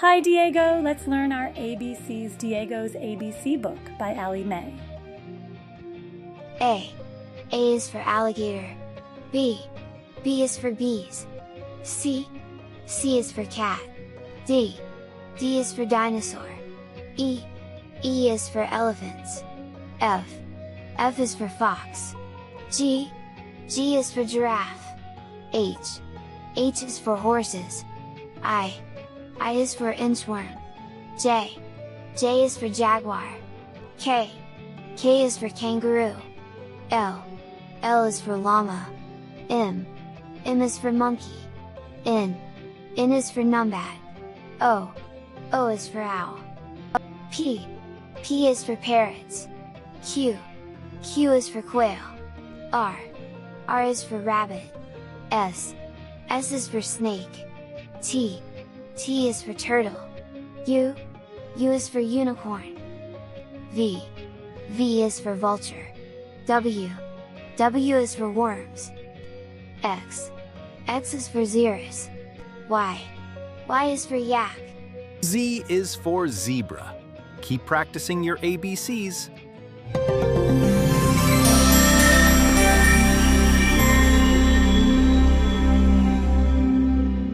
Hi Diego, let's learn our ABCs Diego's ABC book by Allie Mae. A. A is for alligator. B. B is for bees. C. C is for cat. D. D is for dinosaur. E. E is for elephants. F. F is for fox. G. G is for giraffe. H. H is for horses. I. I is for inchworm. J. J is for jaguar. K. K is for kangaroo. L. L is for llama. M. M is for monkey. N. N is for numbat. O. O is for owl. P. P is for parrots. Q. Q is for quail. R. R is for rabbit. S. S is for snake. T. T is for turtle. U. U is for unicorn. V. V is for vulture. W. W is for worms. X. X is for xerus. Y. Y is for yak. Z is for zebra. Keep practicing your ABCs.